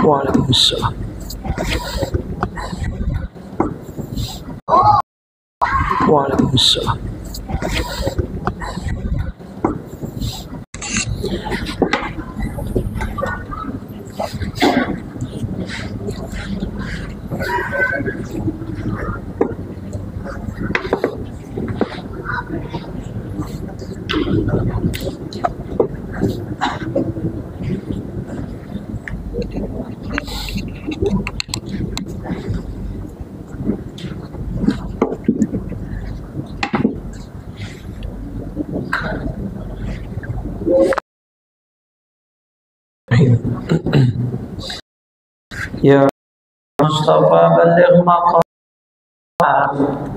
Waalaikumsalam. Waalaikumsalam. Ya Mustafa balligh maqam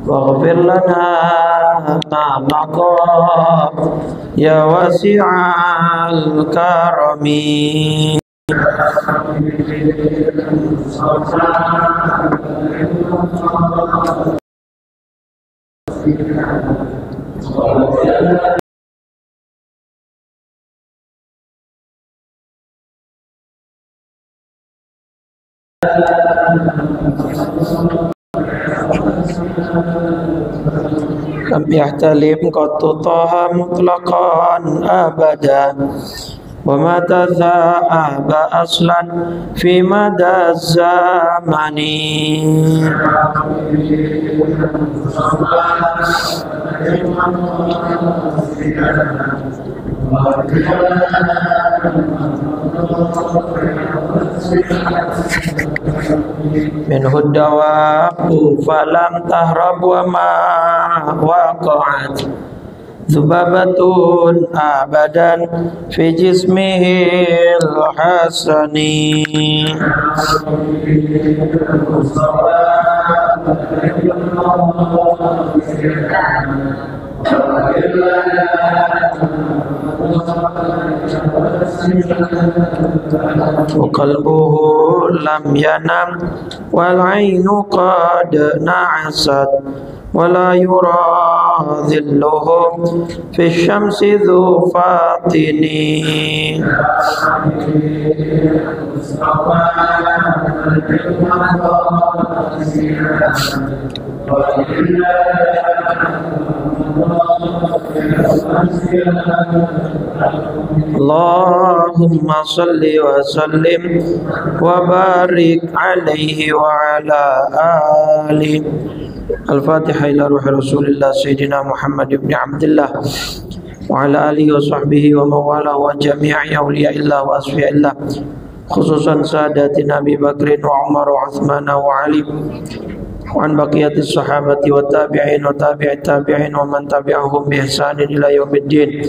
waghfir lana ma maqam ya wasi'al karami. Lam yahtalim qattu taha mutlaqan abada wa ma taza'aba aslan fi mada zamani. Minhu dawabu falam tahrab wa ma waqa'at zubabatun abadan fi jismihil hasani. وقلبه لم ينم والعين قد نعست ولا يرى ظله في الشمس ذو فاطن. اللهم صل وسلم وبارك عليه وعلى آله. الفاتحة إلى روح رسول الله سيدنا محمد بن عبد الله وعلى آله وصحبه ومن والاه وجميع أولياء الله وأصفياء الله خصوصا ساداتنا أبي بكر وعمر وعثمان وعلي وعن بقية الصحابة والتابعين وتابع التابعين ومن تبعهم بإحسان إلى يوم الدين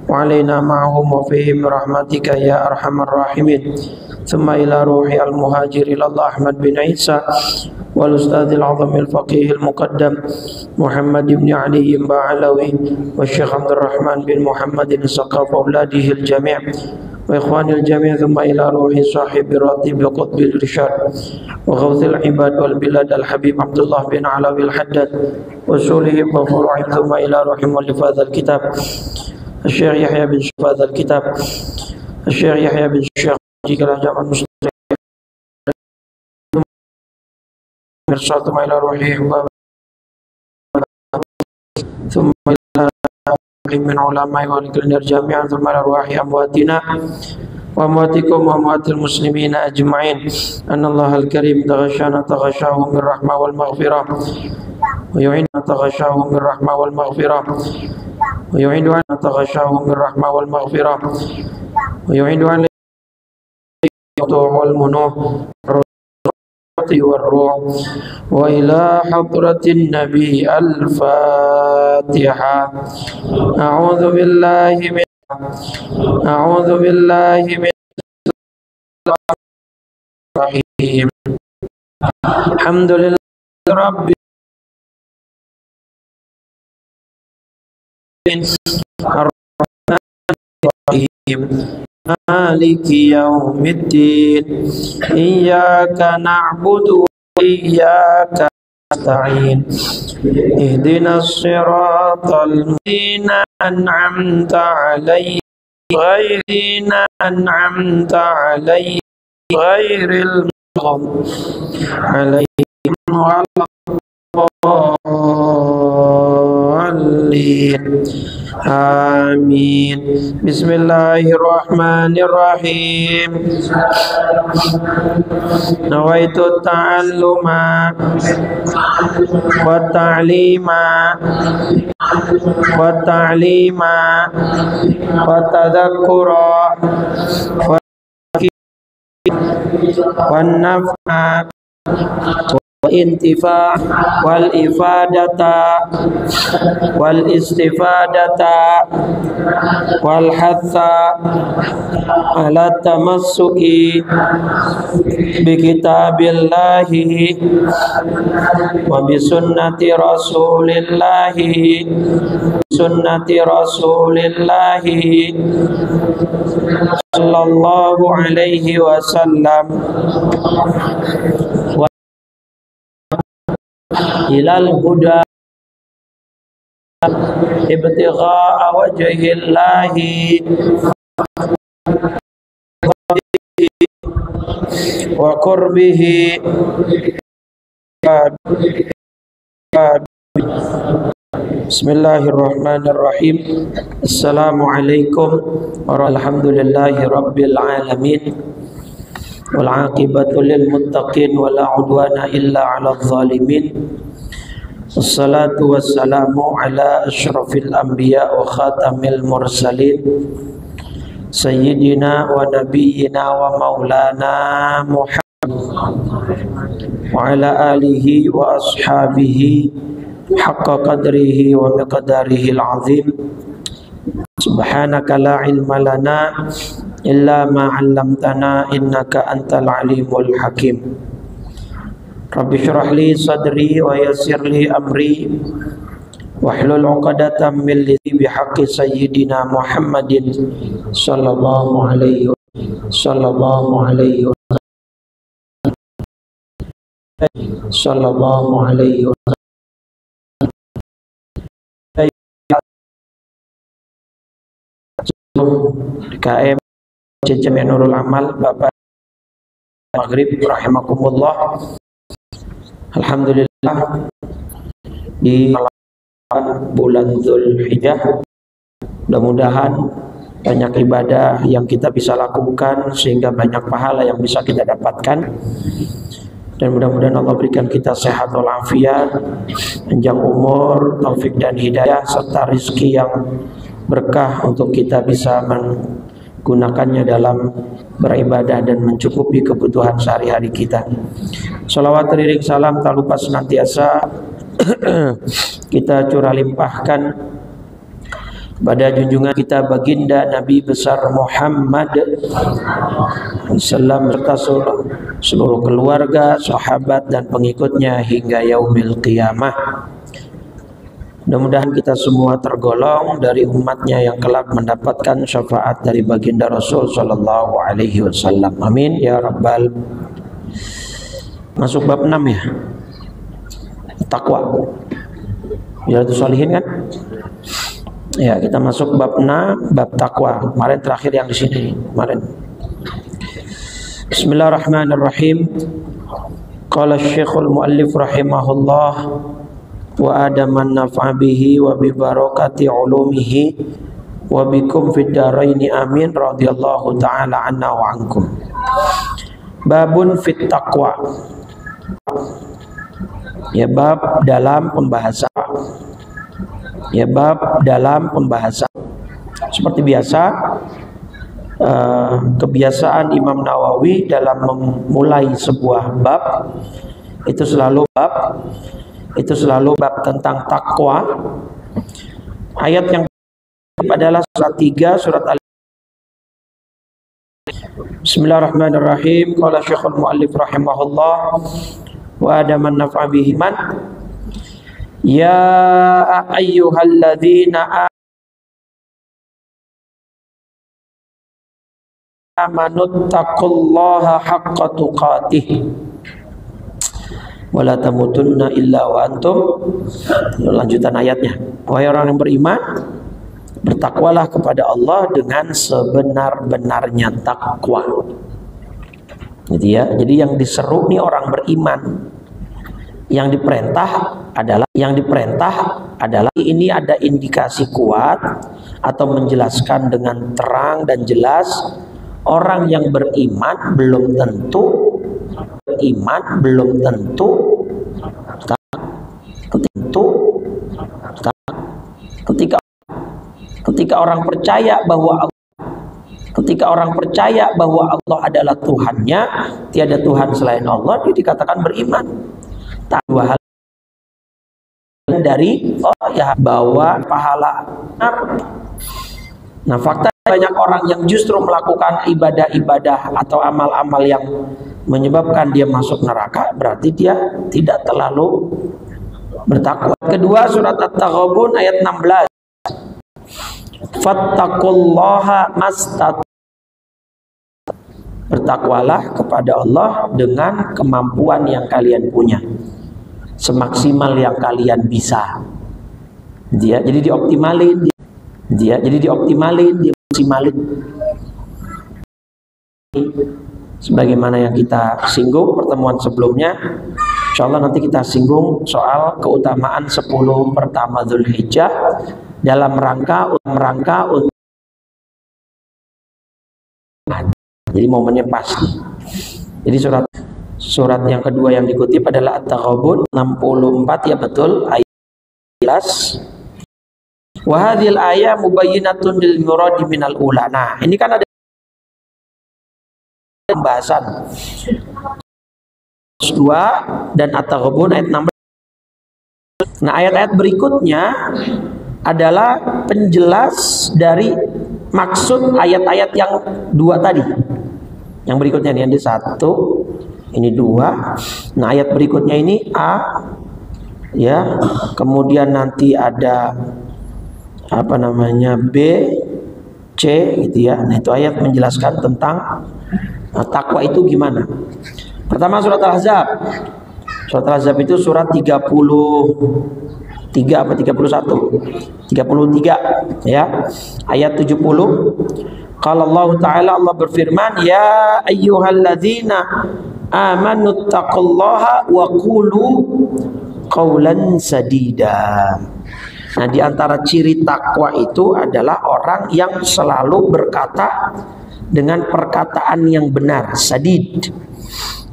وعلينا معهم وفيهم برحمتك يا أرحم الراحمين. ثم إلى روح المهاجر إلى الله أحمد بن عيسى والأستاذ العظم الفقيه المقدم محمد بن علي بعلوي والشيخ عبد الرحمن بن محمد الثقاف وأولاده الجميع وإخواني الجميع. ثم إلى روح صاحب راتب قطب الرشاد وغوث العباد والبلاد الحبيب عبد الله بن علوي الحداد وصولهم وفروعهم. ثم إلى روح مؤلف هذا الكتاب الشيخ يحيى بن شرف هذا الكتاب الشيخ يحيى بن الشيخ جامع المسلمين. ثم إلى روحهم ثم إلى من علماء والكلنر جميعا. ثم إلى أرواح أمواتنا وأمواتكم وأموات المسلمين أجمعين. أن الله الكريم تغشانا تغشاه من رحمة والمغفرة ويعيننا تغشاه من رحمة والمغفرة ويعيننا تغشاه من رحمة والمغفرة ويعين عليه والمنوح والروح وإلى حضرة النبي الفاتحة. أعوذ بالله من الرحيم Alhamdulillah Rabbil Ar-Rahim Maliki yaumiddin Iyyaka na'budu wa iyyaka nasta'in Ihdinas siratal mustaqim an'amta 'alaihim ghairil an'amta 'alaihim ghairil maghdubi 'alaihim waladdallin. Amin. Bismillahirrahmanirrahim. Nawaitu ta'alluma wa ta'lima wa ta'lima wa tadhakkura wa naf'a wa intifa wal ifadata wal istifadata wal hatha ala tamassuki bi kitabillahi wa bi sunnati rasulillahi sallallahu alaihi wasallam ilal huda ibtigha'a wajhillahi wa qurbihi. Bismillahirrahmanirrahim. Assalamualaikum warahmatullahi rabbil alamin. Wal aqibatu lil muttaqin wala udwana illa 'alal zalimin. Wassalatu wassalamu ala asyrafil anbiya wa khatamil mursalin sayyidina wa nabiyyina wa maulana Muhammad wa ala alihi wa ashabihi haqqa qadrihi wa miqdarihi al-azim. Subhanaka la ilma lana illa ma 'allamtana innaka antal alimul hakim. Rabbi shrah li sadri wa yassir li amri wahlul 'uqdatam min lisani bihaqqi sayyidina Muhammadin sallallahu alaihi DKM Jami Nurul Amal Bapak Maghrib rahimakumullah. Alhamdulillah di bulan Dzulhijjah, mudah-mudahan banyak ibadah yang kita bisa lakukan sehingga banyak pahala yang bisa kita dapatkan, dan mudah-mudahan Allah berikan kita sehat walafiat, panjang umur, taufik dan hidayah serta rizki yang berkah untuk kita bisa menggunakannya dalam beribadah dan mencukupi kebutuhan sehari-hari kita. Shalawat teriring salam tak lupa senantiasa kita curah limpahkan pada junjungan kita baginda Nabi besar Muhammad sallam serta seluruh keluarga, sahabat dan pengikutnya hingga yaumil qiyamah. Mudah-mudahan kita semua tergolong dari umatnya yang kelak mendapatkan syafaat dari baginda Rasul sallallahu alaihi wasallam. Amin ya rabbal. Masuk bab 6 ya. Takwa. Riyadhus Shalihin kan? Ya, kita masuk bab 6, bab takwa. Kemarin terakhir yang di sini, kemarin. Bismillahirrahmanirrahim. Qala Syekhul Muallif rahimahullah wa adaman naf'a bihi wa bi barakati ulumihi wa bikum fid dharaini amin radhiyallahu ta'ala anna wa ankum. Babun fit taqwa. Ya, bab dalam pembahasan. Ya, bab dalam pembahasan. Seperti biasa, kebiasaan Imam Nawawi dalam memulai sebuah bab itu selalu bab tentang takwa. Ayat yang adalah surat 3 surat Al. Bismillahirrahmanirrahim. Qala Syekhul Muallif rahimahullah wa adaman naf'a bihiman. Ya ayyuhalladzina amanu taqullaha haqqa tuqatih wa la tamutunna illa wa antum. Lanjutan ayatnya, wahai orang yang beriman, bertakwalah kepada Allah dengan sebenar-benarnya takwa. Gitu ya. Jadi yang diseru nih orang beriman. Yang diperintah adalah ini ada indikasi kuat atau menjelaskan dengan terang dan jelas orang yang beriman belum tentu ketika orang percaya bahwa Allah adalah Tuhannya, tiada Tuhan selain Allah, dia dikatakan beriman. Dua hal dari bawa pahala. Nah, fakta banyak orang yang justru melakukan ibadah-ibadah atau amal-amal yang menyebabkan dia masuk neraka, berarti dia tidak terlalu bertakwa. Kedua, surat At-Taghabun ayat 16. Fattaqullaha mastat. Bertakwalah kepada Allah dengan kemampuan yang kalian punya, semaksimal yang kalian bisa. Jadi dioptimalin, dimaksimalin. Sebagaimana yang kita singgung pertemuan sebelumnya, insyaallah nanti kita singgung soal keutamaan 10 pertama Dzulhijjah dalam rangka untuk jadi momennya pas. Jadi surat yang kedua yang dikutip adalah At-Taghabun 64, ya betul, ayat 11. Wa hadhil ayat mubayyinatun lil muradi minal ula. Nah, ini kan ada pembahasan 2 dan At-Taghabun ayat 16. Nah, ayat-ayat berikutnya adalah penjelas dari maksud ayat-ayat yang 2 tadi. Yang berikutnya ini ada 1, ini 2. Nah, ayat berikutnya ini A, ya. Kemudian nanti ada B, C, gitu ya. Nah, itu ayat menjelaskan tentang takwa itu gimana. Pertama surat Al-Ahzab. Surat Al-Ahzab itu surat 33 apa 31? 33, ya. Ayat 70. Qala Allah Ta'ala, Allah berfirman, ya ayyuhalladzina amanu taqullaha wa qulu qawlan sadida. Nah, di antara ciri takwa itu adalah orang yang selalu berkata dengan perkataan yang benar, sadid.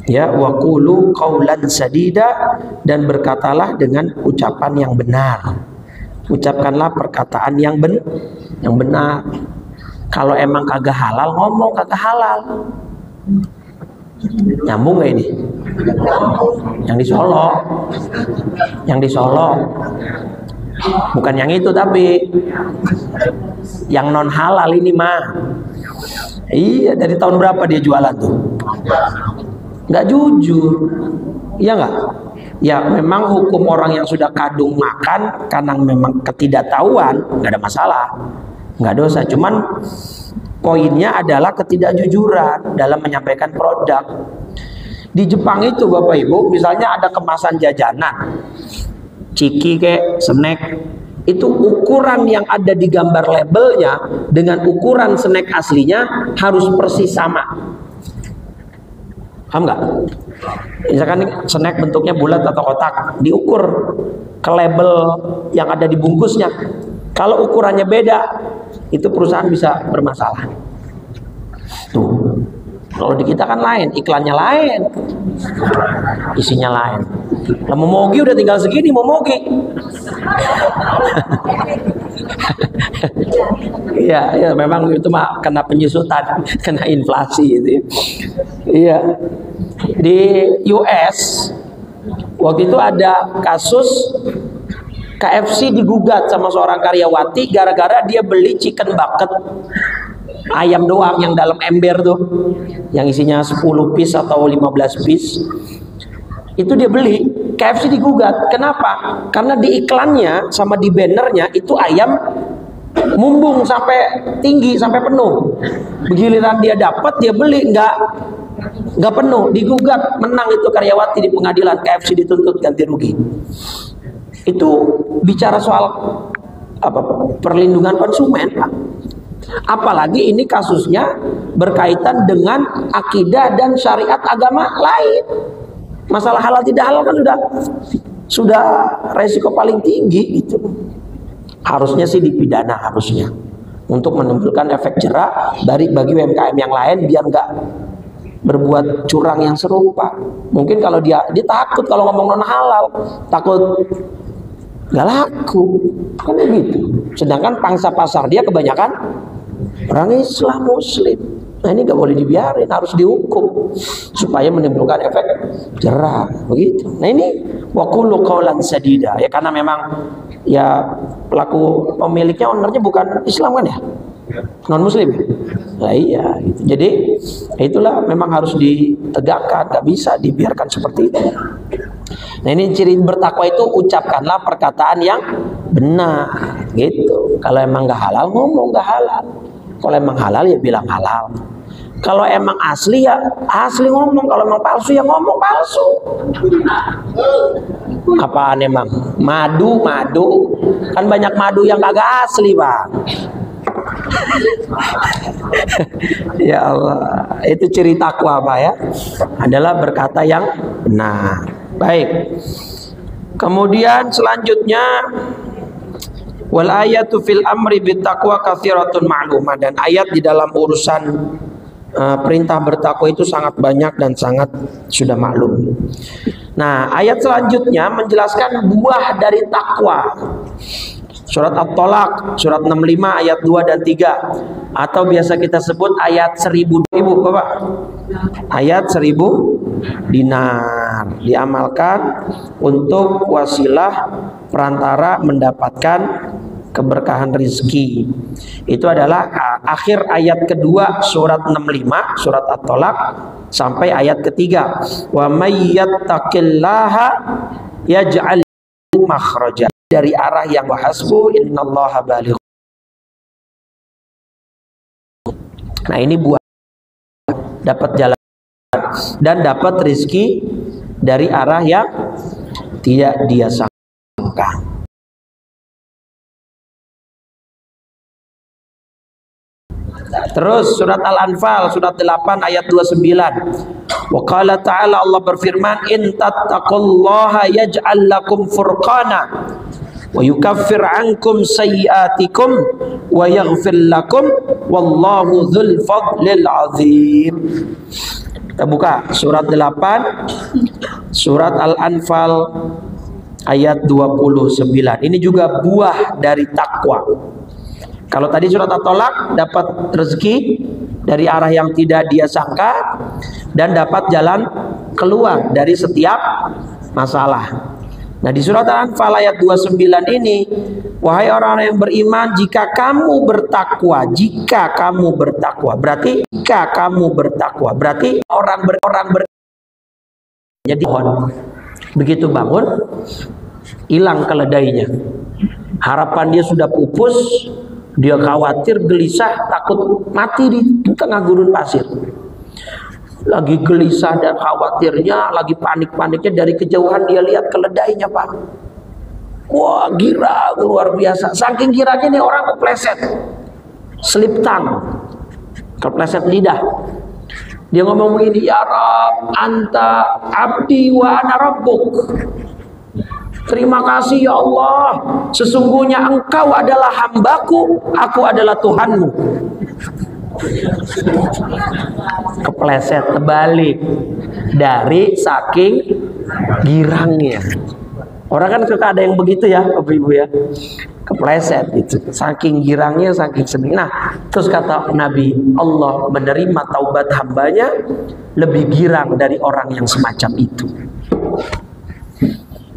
Ya, wa qulu qawlan sadida, dan berkatalah dengan ucapan yang benar. Ucapkanlah perkataan yang benar. Kalau emang kagak halal, ngomong kagak halal. Nyambung gak ini? Yang di Solo. Bukan yang itu, tapi yang non halal ini mah. Iya, dari tahun berapa dia jualan tuh? Nggak jujur. Iya nggak? Ya memang hukum orang yang sudah kadung makan karena memang ketidaktahuan, nggak ada masalah, nggak dosa. Cuman poinnya adalah ketidakjujuran dalam menyampaikan produk. Di Jepang itu Bapak Ibu, misalnya ada kemasan jajanan, ciki kayak snack, itu ukuran yang ada di gambar labelnya dengan ukuran snack aslinya harus persis sama. Paham nggak? Misalkan snack bentuknya bulat atau kotak, diukur ke label yang ada di bungkusnya. Kalau ukurannya beda, itu perusahaan bisa bermasalah. Tuh, kalau di kita kan lain, iklannya lain, isinya lain. Lah momogi udah tinggal segini, momogi. Iya, memang itu mah kena penyusutan, kena inflasi itu. Iya. Di US waktu itu ada kasus KFC digugat sama seorang karyawati gara-gara dia beli chicken bucket, ayam doang yang dalam ember tuh, yang isinya 10 piece atau 15 piece. Itu dia beli, KFC digugat. Kenapa? Karena di iklannya sama di bannernya itu ayam mumbung sampai tinggi, sampai penuh. Begiliran dia dapat, dia beli nggak penuh, digugat, menang itu karyawati di pengadilan, KFC dituntut ganti rugi. Itu bicara soal apa, perlindungan konsumen, Pak. Apalagi ini kasusnya berkaitan dengan akidah dan syariat agama lain. Masalah halal tidak halal kan sudah resiko paling tinggi gitu. Harusnya sih dipidana, harusnya untuk menimbulkan efek jera bagi UMKM yang lain biar nggak berbuat curang yang serupa. Mungkin kalau dia takut kalau ngomong non halal, takut nggak laku kan begitu. Sedangkan pangsa pasar dia kebanyakan orang Islam Muslim. Nah ini nggak boleh dibiarin, harus dihukum supaya menimbulkan efek jera begitu. Nah ini waqulu qaulan sadida, ya karena memang ya pelaku pemiliknya, ownernya bukan Islam kan ya, non Muslim. Nah iya gitu. Jadi itulah memang harus ditegakkan, nggak bisa dibiarkan seperti itu. Nah ini ciri bertakwa itu, ucapkanlah perkataan yang benar gitu. Kalau emang nggak halal, ngomong nggak halal. Kalau emang halal ya bilang halal. Kalau emang asli ya asli ngomong. Kalau emang palsu ya ngomong palsu. Apaan emang? Madu kan banyak madu yang kagak asli, Bang. Ya Allah, itu ciri takwa, Pak ya. Adalah berkata yang benar. Baik. Kemudian selanjutnya wal ayatu fil amri bittaqwa katsiratun ma'lumah, dan ayat di dalam urusan perintah bertakwa itu sangat banyak dan sangat sudah maklum. Nah, ayat selanjutnya menjelaskan buah dari takwa. Surat At-Tolaq, surat 65 ayat 2 dan 3, atau biasa kita sebut ayat 1000 ribu, Bapak. Ayat 1000 dinar diamalkan untuk wasilah perantara mendapatkan keberkahan rizki. Itu adalah akhir ayat kedua surat 65 surat At-Tolaq sampai ayat ketiga. Wa may yattaqillaha yaj'al makhraja, dari arah yang wahasbu innallaha baligh. Nah ini buat dapat jalan dan dapat rizki dari arah yang tidak dia sangka. Terus surat Al-Anfal surat 8 ayat 29. Wa qala ta'ala, Allah berfirman, in tattaqullaha yaj'al lakum furqana wa yukaffir ankum sayyiatikum wa yaghfir lakum wallahu dzul fadlil azim. Kita buka surat 8 surat Al-Anfal ayat 29. Ini juga buah dari takwa. Kalau tadi surat At-Tolaq dapat rezeki dari arah yang tidak dia sangka dan dapat jalan keluar dari setiap masalah. Nah di surat Al-Anfal ayat 29 ini, wahai orang-orang yang beriman, jika kamu bertakwa, berarti jika kamu bertakwa, berarti jadi begitu bangun hilang keledainya, harapan dia sudah pupus. Dia khawatir, gelisah, takut mati di tengah gurun pasir. Lagi gelisah dan khawatirnya, lagi panik-paniknya, dari kejauhan dia lihat keledainya, Pak. Wah, gira luar biasa. Saking giranya nih orang kepleset slip tongue, kepleset lidah. Dia ngomong begini, ya Rabb, anta abdi wa ana rabbuk. Terima kasih ya Allah, sesungguhnya engkau adalah hambaku, aku adalah Tuhanmu. Kepleset, terbalik dari saking girangnya. Orang kan suka ada yang begitu ya, Ibu ya, kepleset gitu, saking girangnya, saking sedih. Nah, terus kata Nabi, Allah menerima taubat hambanya lebih girang dari orang yang semacam itu.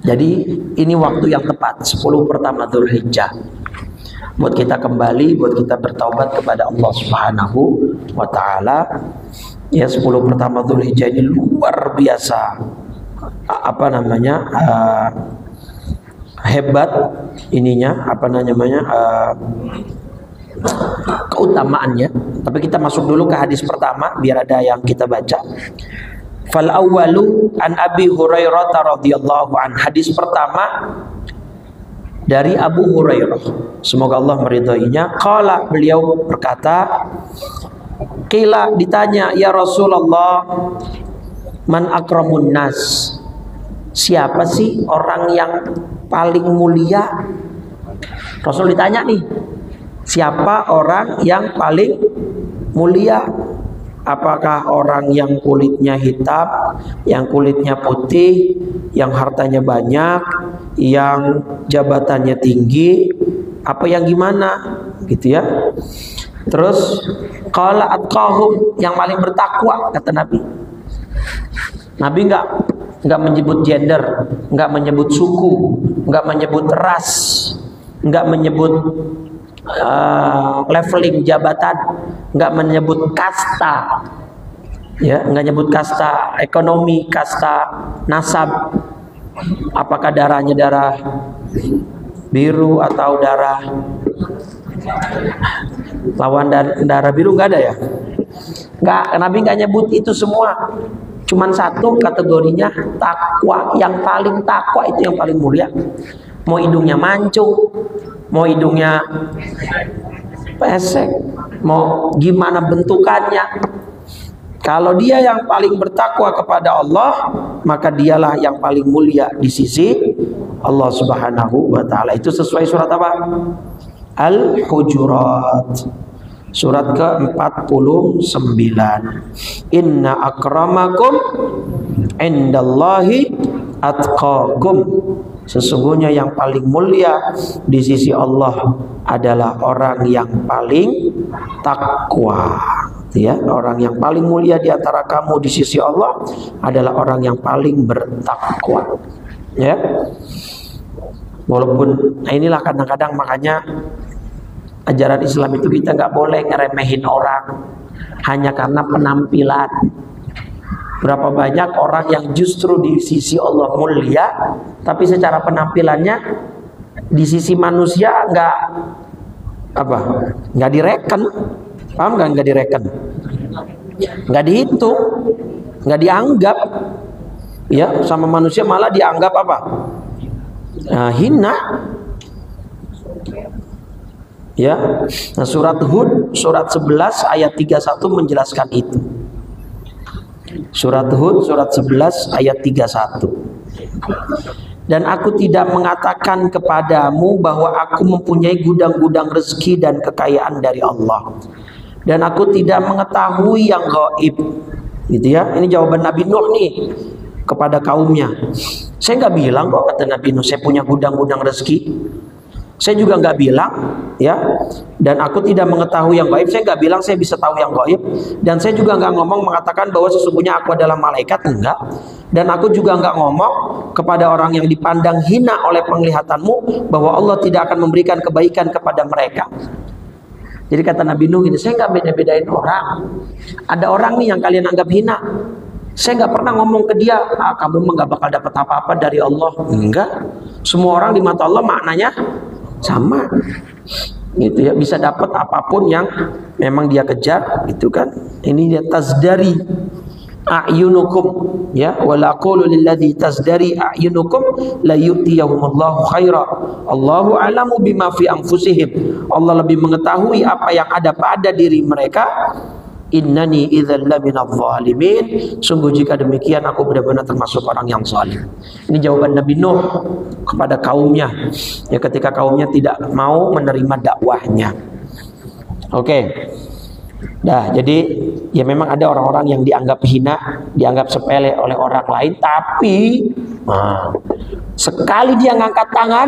Jadi ini waktu yang tepat, 10 pertama Dzulhijjah, buat kita kembali, buat kita bertaubat kepada Allah Subhanahu wa Ta'ala. Ya, 10 pertama Dzulhijjah ini luar biasa apa namanya hebat ininya, apa namanya keutamaannya. Tapi kita masuk dulu ke hadis pertama biar ada yang kita baca. Fal awwalu an Abi Hurairah radhiyallahu an. Hadis pertama dari Abu Hurairah, semoga Allah meridhoinya. Qala, beliau berkata, qila, ditanya, ya Rasulullah, man akramun nas, siapa sih orang yang paling mulia? Rasul ditanya nih, siapa orang yang paling mulia? Apakah orang yang kulitnya hitam, yang kulitnya putih, yang hartanya banyak, yang jabatannya tinggi, apa yang gimana gitu ya? Terus qala atqahum, yang paling bertakwa, kata Nabi. Nabi enggak menyebut gender, enggak menyebut suku, enggak menyebut ras, enggak menyebut leveling jabatan, enggak menyebut kasta, ya, enggak menyebut kasta ekonomi, kasta nasab, apakah darahnya darah biru atau darah lawan darah biru, enggak ada ya, enggak. Nabi enggak nyebut itu semua, cuman satu kategorinya takwa, yang paling takwa itu yang paling mulia. Mau hidungnya mancung, mau hidungnya pesek, mau gimana bentukannya, kalau dia yang paling bertakwa kepada Allah, maka dialah yang paling mulia di sisi Allah Subhanahu wa ta'ala. Itu sesuai surat apa? Al-Hujurat, surat ke-49. Inna akramakum indallahi atqakum, sesungguhnya yang paling mulia di sisi Allah adalah orang yang paling takwa, ya. Orang yang paling mulia di antara kamu di sisi Allah adalah orang yang paling bertakwa, ya. Walaupun inilah kadang-kadang makanya ajaran Islam itu kita nggak boleh ngeremehin orang hanya karena penampilan. Berapa banyak orang yang justru di sisi Allah mulia, tapi secara penampilannya di sisi manusia nggak direken, paham nggak? Nggak direken, nggak dihitung, nggak dianggap, ya, sama manusia malah dianggap apa? Hina, ya. Nah, surat Hud surat 11 ayat 31 menjelaskan itu. Surat Hud surat 11 ayat 31. Dan aku tidak mengatakan kepadamu bahwa aku mempunyai gudang-gudang rezeki dan kekayaan dari Allah, dan aku tidak mengetahui yang gaib, gitu ya. Ini jawaban Nabi Nuh nih kepada kaumnya. Saya nggak bilang kok, kata Nabi Nuh, saya punya gudang-gudang rezeki. Saya juga nggak bilang, ya, dan aku tidak mengetahui yang gaib. Saya nggak bilang saya bisa tahu yang gaib, dan saya juga nggak ngomong mengatakan bahwa sesungguhnya aku adalah malaikat, enggak. Dan aku juga nggak ngomong kepada orang yang dipandang hina oleh penglihatanmu bahwa Allah tidak akan memberikan kebaikan kepada mereka. Jadi kata Nabi Nuh ini, saya nggak beda-bedain orang. Ada orang nih yang kalian anggap hina, saya nggak pernah ngomong ke dia, kamu nggak bakal dapat apa-apa dari Allah. Enggak. Semua orang di mata Allah maknanya sama, gitu ya, bisa dapat apapun yang memang dia kejar, gitu kan. Ini dia tazdari a'yunukum, ya, wala qulu lilladzi tazdari a'yunukum la yu'tiyahumullahu khaira Allahu a'lamu bima fi anfusihim. Allah lebih mengetahui apa yang ada pada diri mereka. Innani idzal laminadh zalimin, sungguh jika demikian aku benar-benar termasuk orang yang zalim. Ini jawaban Nabi Nuh kepada kaumnya, ya, ketika kaumnya tidak mau menerima dakwahnya. Oke. Nah, jadi ya memang ada orang-orang yang dianggap hina, dianggap sepele oleh orang lain, tapi sekali dia ngangkat tangan,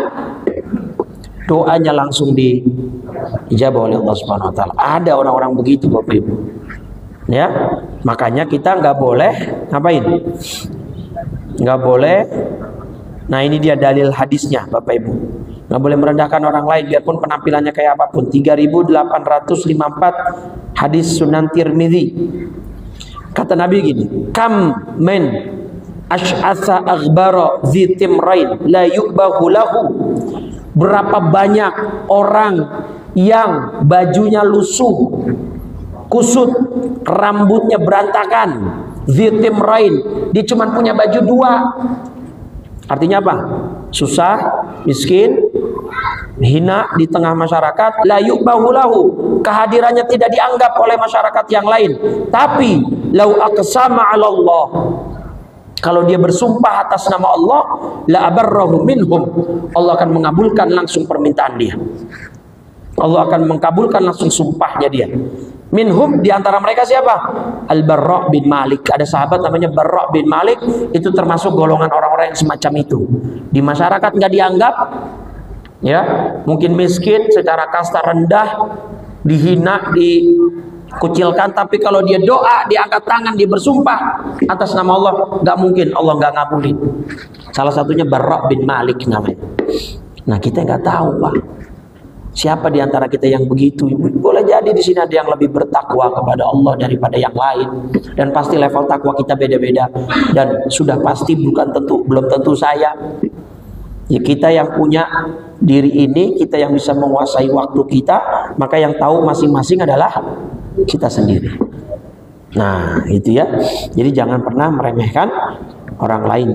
doanya langsung dijawab oleh Allah Subhanahu wa taala. Ada orang-orang begitu, Bapak Ibu. Ya, makanya kita nggak boleh ngapain? Nggak boleh. Nah, ini dia dalil hadisnya, Bapak Ibu. Nggak boleh merendahkan orang lain biarpun penampilannya kayak apapun. 3854 hadis Sunan Tirmidzi. Kata Nabi gini, kam men Ash'atha aghbara dzitimrain la yu'bahu lahu. Berapa banyak orang yang bajunya lusuh, kusut, rambutnya berantakan, dzitimrain, dia cuma punya baju dua. Artinya apa? Susah, miskin, hina di tengah masyarakat, la yu'bahu lahu, kehadirannya tidak dianggap oleh masyarakat yang lain. Tapi lau aqsama 'ala Allah, kalau dia bersumpah atas nama Allah, la abarrahu minhum, Allah akan mengabulkan langsung permintaan dia. Allah akan mengabulkan langsung sumpahnya dia. Minhum, di antara mereka siapa? Al-Barra' bin Malik. Ada sahabat namanya Barra' bin Malik, itu termasuk golongan orang-orang yang semacam itu. Di masyarakat nggak dianggap, ya, mungkin miskin, secara kasta rendah, dihina, dikucilkan, tapi kalau dia doa, dia angkat tangan, dia bersumpah atas nama Allah, nggak mungkin Allah nggak ngabulin. Salah satunya Barra' bin Malik namanya. Nah, kita nggak tahu, Pak, siapa di antara kita yang begitu. Boleh jadi di sini ada yang lebih bertakwa kepada Allah daripada yang lain, dan pasti level takwa kita beda-beda, dan sudah pasti belum tentu saya. Ya, kita yang punya diri ini, kita yang bisa menguasai waktu kita, maka yang tahu masing-masing adalah kita sendiri. Nah, itu ya. Jadi jangan pernah meremehkan orang lain.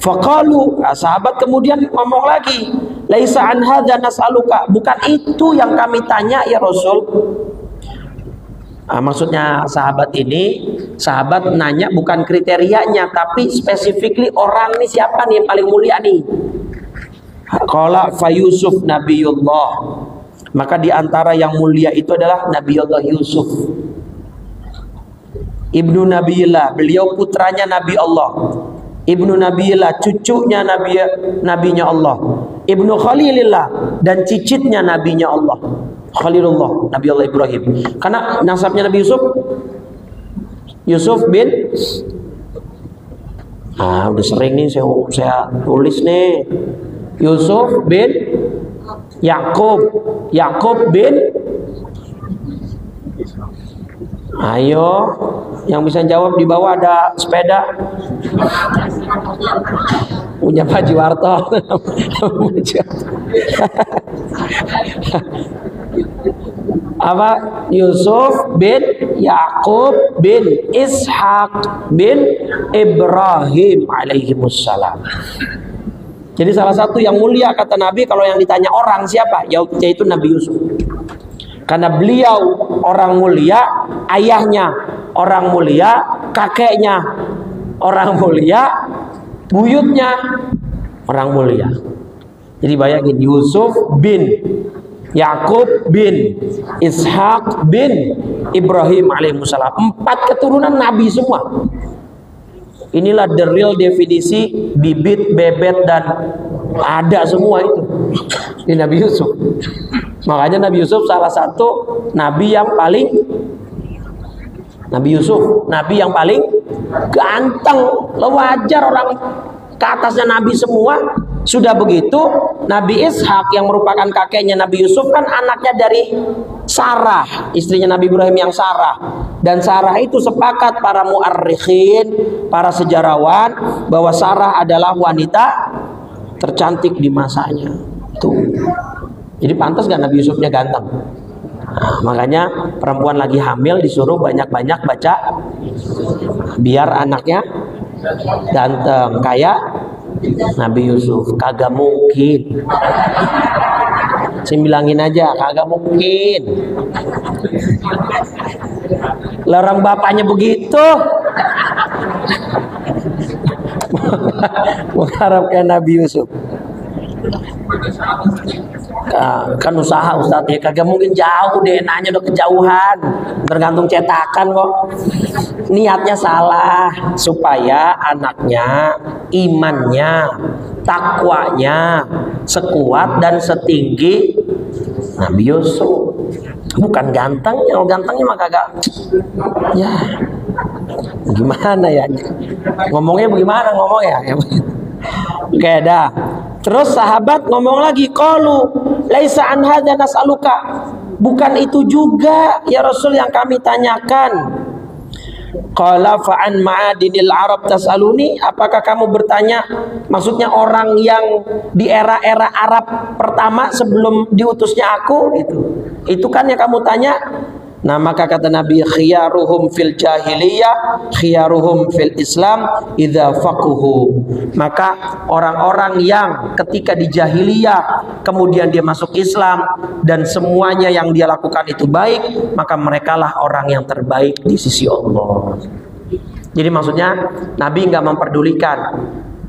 Faqalu, sahabat kemudian ngomong lagi, laisa an hadza nas'aluka, bukan itu yang kami tanya ya Rasul. Maksudnya sahabat ini, sahabat nanya bukan kriterianya, tapi specifically orang ini siapa nih yang paling mulia nih. Qala fa Yusuf nabiyullah, maka di antara yang mulia itu adalah Nabiullah Yusuf ibnu Nabiillah, beliau putranya Nabi Allah, ibnu Nabiillah, cucunya nabinya Allah, ibnu Khalilillah, dan cicitnya nabinya Allah, Khalilullah, Nabi Allah Ibrahim. Karena nasabnya Nabi Yusuf bin, udah sering nih saya tulis nih, Yusuf bin Yakub bin, ayo yang bisa jawab, di bawah ada sepeda punya Pak Jiwarto. Apa? Yusuf bin Yakub bin Ishak bin Ibrahim alaihimussalam. Jadi salah satu yang mulia kata Nabi, kalau yang ditanya orang siapa, yaitu Nabi Yusuf. Karena beliau orang mulia, ayahnya orang mulia, kakeknya orang mulia, buyutnya orang mulia. Jadi bayangin, Yusuf bin Yakub bin Ishak bin Ibrahim alaihissalam, 4 keturunan Nabi semua. Inilah the real definisi bibit, bebet, dan ada semua itu di Nabi Yusuf. Makanya Nabi Yusuf salah satu nabi yang paling ganteng. Wajar orang ke atasnya nabi semua. Sudah begitu, Nabi Ishak yang merupakan kakeknya Nabi Yusuf kan anaknya dari Sarah, istrinya Nabi Ibrahim yang Sarah. Dan Sarah itu sepakat para mu'arrikhin, para sejarawan, bahwa Sarah adalah wanita tercantik di masanya. Tuh. Jadi pantas gak Nabi Yusufnya ganteng? Nah, makanya perempuan lagi hamil disuruh banyak-banyak baca biar anaknya ganteng kayak Nabi Yusuf. Kagak mungkin. Saya bilangin aja, kagak mungkin. Larang bapaknya begitu. Mengharapkan Nabi Yusuf. Kan usaha Ustadz ya, kagak mungkin jauh deh, nanya udah kejauhan, tergantung cetakan kok. Niatnya salah, supaya anaknya imannya, takwanya sekuat dan setinggi Nabi Yusuf. Bukan gantengnya, kalau gantengnya mah kagak. Ya gimana ya, ngomongnya bagaimana ngomongnya. Oke dah. Terus sahabat ngomong lagi, qalu laisa an hadza nas'aluka, bukan itu juga ya Rasul yang kami tanyakan. Qala fa'an ma'adinil Arab tas'aluni, apakah kamu bertanya, maksudnya orang yang di era-era Arab pertama sebelum diutusnya aku, itu kan yang kamu tanya. Nah, maka kata Nabi, khiyaruhum fil jahiliyah khiyaruhum fil Islam idza faquhu. Maka orang-orang yang ketika di jahiliyah kemudian dia masuk Islam dan semuanya yang dia lakukan itu baik, maka merekalah orang yang terbaik di sisi Allah. Jadi maksudnya Nabi nggak memperdulikan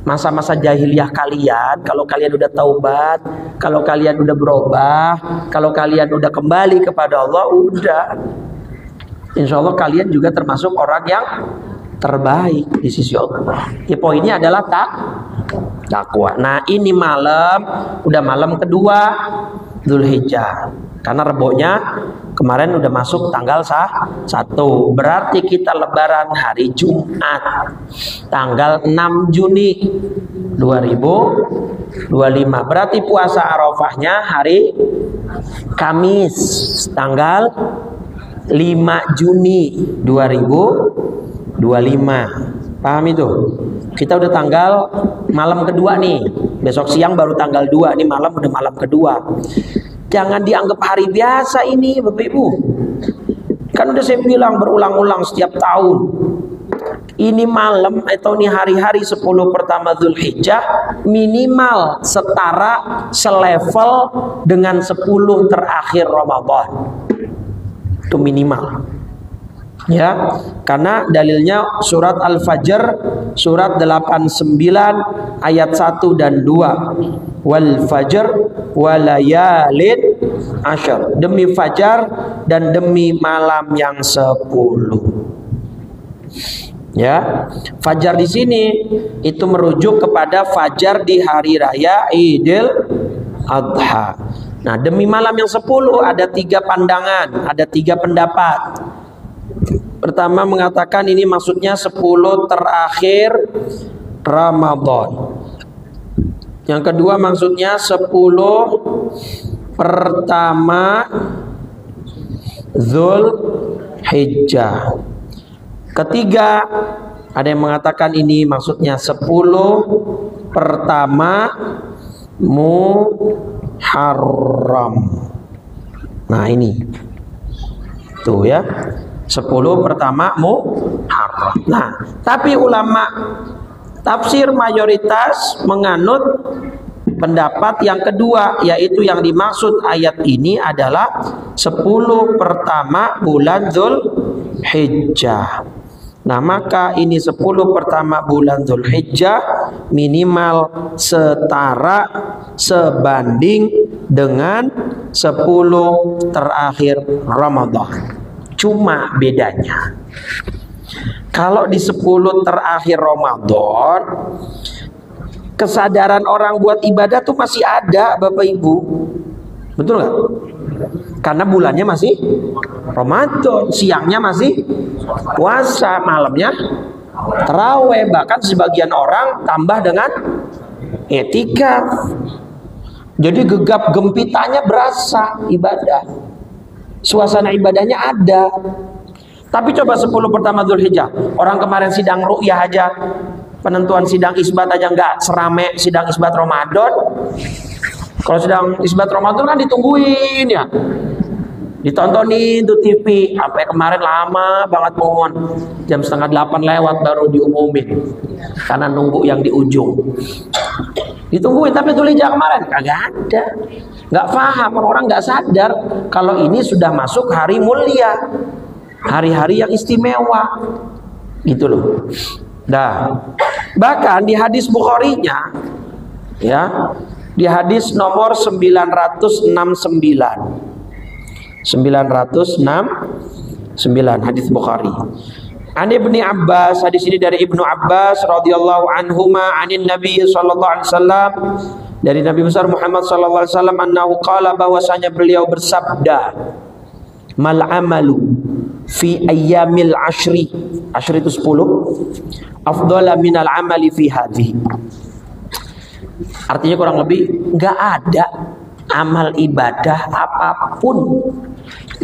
masa-masa jahiliyah kalian. Kalau kalian udah taubat, kalau kalian udah berubah, kalau kalian udah kembali kepada Allah, udah, insya Allah kalian juga termasuk orang yang terbaik di sisi Allah. Ya, poinnya adalah takwa. Nah, ini udah malam kedua Dzulhijjah. Karena rebonya kemarin udah masuk tanggal 1. Berarti kita lebaran hari Jumat tanggal 6 Juni 2025. Berarti puasa Arafahnya hari Kamis tanggal 5 Juni 2025. Paham itu? Kita udah tanggal malam kedua nih. Besok siang baru tanggal 2. Ini malam udah malam kedua. Jangan dianggap hari biasa ini, Bapak Ibu. Kan udah saya bilang berulang-ulang setiap tahun. Ini malam atau ini hari-hari 10 pertama Dzulhijjah minimal setara, selevel dengan 10 terakhir Ramadan. Itu minimal. Ya, karena dalilnya surat Al-Fajr surat 89 ayat 1 dan 2. Wal fajr walayalin asyar. Demi fajar dan demi malam yang 10. Ya, fajar di sini itu merujuk kepada fajar di hari raya Idul Adha. Nah, demi malam yang 10 ada 3 pandangan, ada 3 pendapat. Pertama mengatakan ini maksudnya 10 terakhir Ramadan. Yang kedua maksudnya 10 pertama Dzulhijjah. Ketiga ada yang mengatakan ini maksudnya 10 pertama Muharram. Nah, ini tuh ya, 10 pertama Muharram. Nah, tapi ulama tafsir mayoritas menganut pendapat yang kedua, yaitu yang dimaksud ayat ini adalah 10 pertama bulan Dzulhijjah. Nah, maka ini 10 pertama bulan Dzulhijjah minimal setara, sebanding dengan 10 terakhir Ramadan. Cuma bedanya, kalau di 10 terakhir Ramadan kesadaran orang buat ibadah tuh masih ada, Bapak Ibu. Betul nggak? Karena bulannya masih Ramadan, siangnya masih puasa, malamnya taraweh, bahkan sebagian orang tambah dengan etikaf. Jadi gegap gempitanya berasa ibadah. Suasana ibadahnya ada. Tapi coba 10 pertama Dzulhijjah, orang kemarin sidang ru'yah aja, penentuan sidang isbat aja nggak serame sidang isbat Ramadan. Kalau sidang isbat Ramadan kan ditungguin ya, ditontonin tuh TV. Sampai kemarin lama banget, mohon jam 7:30 lewat baru diumumin, karena nunggu yang di ujung. Ditungguin, tapi Dzulhijjah kemarin kagak ada. Nggak paham, orang nggak sadar kalau ini sudah masuk hari mulia, hari-hari yang istimewa, gitu loh. Nah, bahkan di hadis Bukhari-nya, ya, di hadis nomor 969 hadis Bukhari. An Ibnu Abbas, hadis ini dari Ibnu Abbas radhiyallahu anhuma anin Nabi sallallahu alaihi wasallam, dari Nabi besar Muhammad sallallahu alaihi wasallam, annahu qala, bahwasanya beliau bersabda, mal amalu fi ayyamil ashri, ashri itu 10, afdhala minal amali fi hadhihi. Artinya kurang lebih nggak ada amal ibadah apapun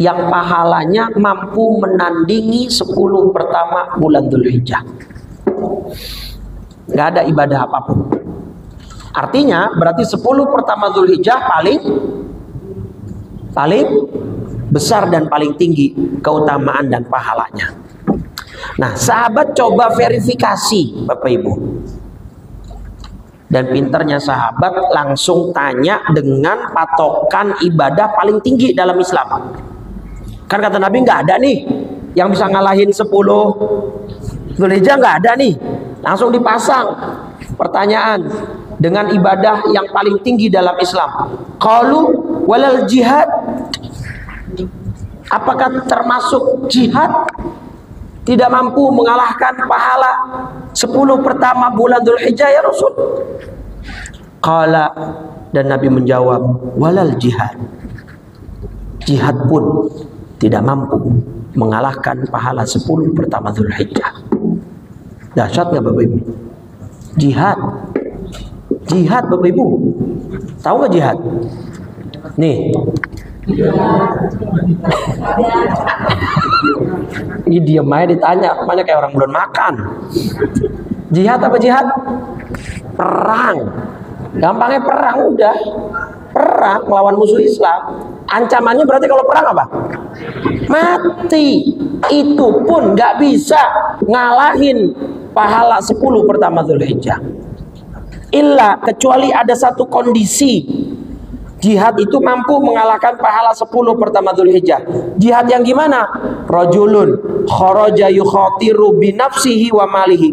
yang pahalanya mampu menandingi 10 pertama bulan Dzulhijjah. Nggak ada ibadah apapun. Artinya berarti 10 pertama Dzulhijjah paling besar dan paling tinggi keutamaan dan pahalanya. Nah, sahabat coba verifikasi, Bapak Ibu. Dan pinternya sahabat langsung tanya dengan patokan ibadah paling tinggi dalam Islam. Kan kata Nabi nggak ada nih yang bisa ngalahin 10 Dzulhijjah, nggak ada nih. Langsung dipasang pertanyaan dengan ibadah yang paling tinggi dalam Islam. Qalu walal jihad. Apakah termasuk jihad? Tidak mampu mengalahkan pahala 10 pertama bulan Dzulhijjah ya Rasul? Qala, dan Nabi menjawab, walal jihad. Jihad pun tidak mampu mengalahkan pahala 10 pertama Dzulhijjah. Dahsyat nggak Bapak Ibu? Jihad. Jihad Bapak Ibu. Tahu nggak jihad? Nih. Ini diam aja ditanya, banyak kayak orang belum makan. Jihad apa jihad? Perang. Gampangnya perang udah. Perang melawan musuh Islam. Ancamannya berarti kalau perang apa? Mati. Itu pun nggak bisa ngalahin pahala 10 pertama Dzulhijjah. Illa, kecuali ada satu kondisi. Jihad itu mampu mengalahkan pahala 10 pertama Dzulhijjah. Jihad yang gimana? Rajulun kharaja yukhatiru binafsihi wa malihi.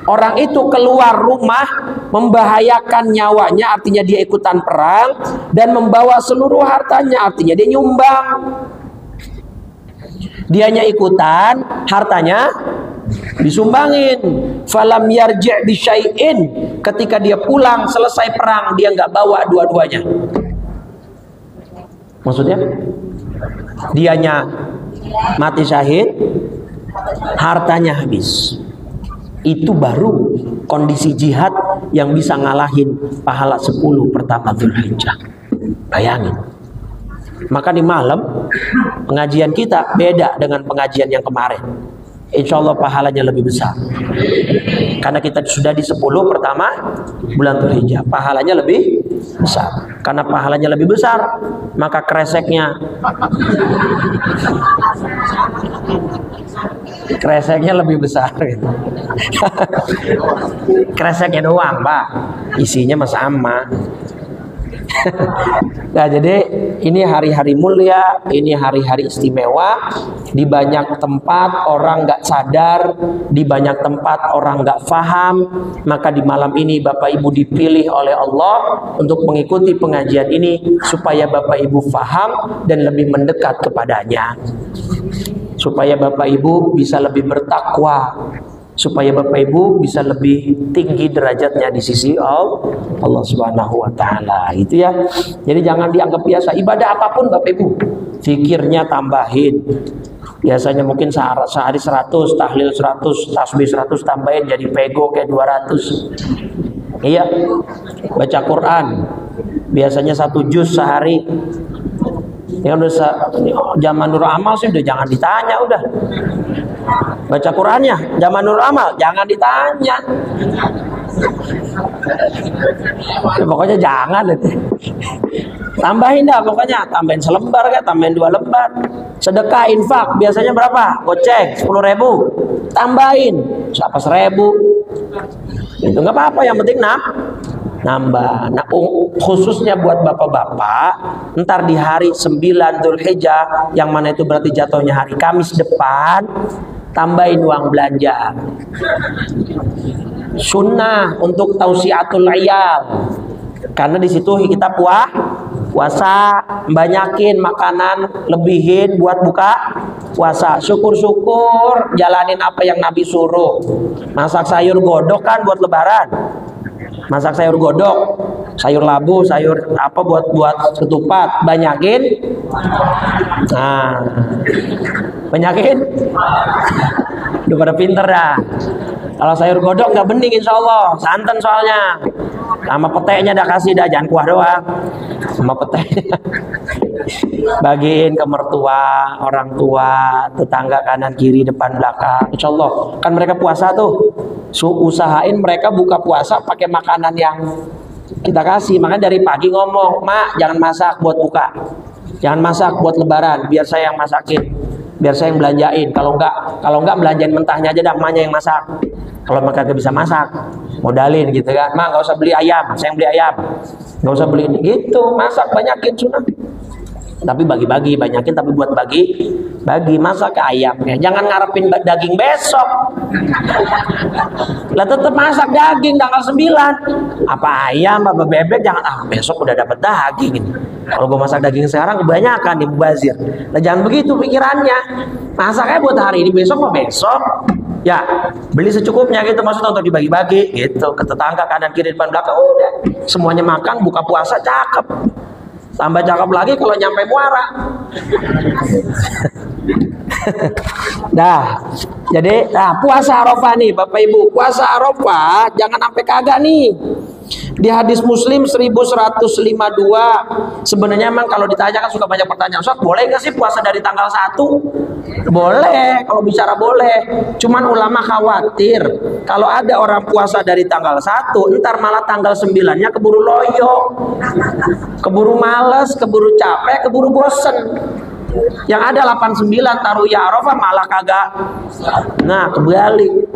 Orang itu keluar rumah membahayakan nyawanya, artinya dia ikutan perang, dan membawa seluruh hartanya, artinya dia nyumbang. Dianya ikutan, hartanya disumbangin. Falam yarji' bi syai'in. Ketika dia pulang selesai perang, dia nggak bawa dua-duanya. Maksudnya dianya mati syahid, hartanya habis. Itu baru kondisi jihad yang bisa ngalahin pahala 10 pertama Dzulhijjah. Bayangin. Maka di malam pengajian kita beda dengan pengajian yang kemarin. Insya Allah pahalanya lebih besar. Karena kita sudah di 10 pertama bulan Dzulhijjah, pahalanya lebih besar. Karena pahalanya lebih besar, maka kreseknya lebih besar. Kreseknya doang, Pak. Isinya mas sama. Nah, jadi ini hari-hari mulia, ini hari-hari istimewa. Di banyak tempat orang nggak sadar, di banyak tempat orang nggak paham. Maka di malam ini Bapak Ibu dipilih oleh Allah untuk mengikuti pengajian ini supaya Bapak Ibu paham dan lebih mendekat kepadanya, supaya Bapak Ibu bisa lebih bertakwa, supaya Bapak Ibu bisa lebih tinggi derajatnya di sisi Allah Subhanahu wa taala, gitu ya. Jadi jangan dianggap biasa. Ibadah apapun Bapak Ibu, zikirnya tambahin. Biasanya mungkin sehari 100, tahlil 100, tasbih 100, tambahin jadi pego kayak 200. Iya. Baca Quran. Biasanya 1 juz sehari. Ya udah zaman Nur Amal sih udah jangan ditanya udah. Baca Qurannya zaman Nur Amal jangan ditanya. Ya, pokoknya jangan deh. Tambahin dah pokoknya, tambahin selembar kayak, tambahin 2 lembar. Sedekah infak biasanya berapa? Goceng 10.000. Tambahin siapa 1.000. Itu nggak apa-apa, yang penting nambah. Nah, khususnya buat bapak-bapak, ntar di hari 9 Dzulhijjah, yang mana itu berarti jatuhnya hari Kamis depan, tambahin uang belanja. Sunnah untuk tausiatul iyal, karena di situ kita puasa, banyakin makanan, lebihin buat buka puasa. Syukur-syukur jalanin apa yang Nabi suruh. Masak sayur godok kan buat lebaran. Masak sayur godok, sayur labu, sayur apa buat ketupat, banyakin. Nah, banyakin. Udah pada pinter dah. Kalau sayur godok nggak bening insya Allah, santan soalnya. Sama petenya dah kasih dah, jangan kuah doang. Sama pete. Bagiin ke mertua, orang tua, tetangga kanan kiri depan belakang. Insyaallah kan mereka puasa tuh. Usahain mereka buka puasa pakai makanan yang kita kasih. Makanya dari pagi ngomong, "Mak, jangan masak buat buka. Jangan masak buat lebaran, biar saya yang masakin. Biar saya yang belanjain. Kalau enggak belanjain mentahnya aja dah, emaknya yang masak. Kalau mereka gak bisa masak, modalin gitu kan. Mak, nggak usah beli ayam, saya yang beli ayam. Nggak usah beli ini gitu, masak banyakin sunnah. Tapi bagi-bagi, banyakin tapi buat bagi masak ke ayamnya. Jangan ngarepin daging besok. Lah tetap masak daging tanggal 9. Apa ayam, apa bebek, jangan besok udah dapat daging ini. Kalau gue masak daging sekarang kebanyakan nih mubazir. Nah jangan begitu pikirannya. Masaknya buat hari ini, besok mah besok. Ya, beli secukupnya gitu, maksudnya untuk dibagi-bagi gitu ke tetangga kanan kiri depan belakang. Udah, semuanya makan, buka puasa, cakep. Tambah cakep lagi kalau nyampe muara. Jadi puasa Arafah nih Bapak Ibu, puasa Arafah jangan sampai kagak nih. Di hadis Muslim 1152 sebenarnya emang kalau ditanya kan suka banyak pertanyaan, Ustaz boleh nggak sih puasa dari tanggal 1? Boleh, kalau bicara boleh. Cuman ulama khawatir kalau ada orang puasa dari tanggal 1 ntar malah tanggal 9-nya keburu loyo, keburu males, keburu capek, keburu bosen. Yang ada 89 taruh ya Arafah malah kagak. Nah kebalik.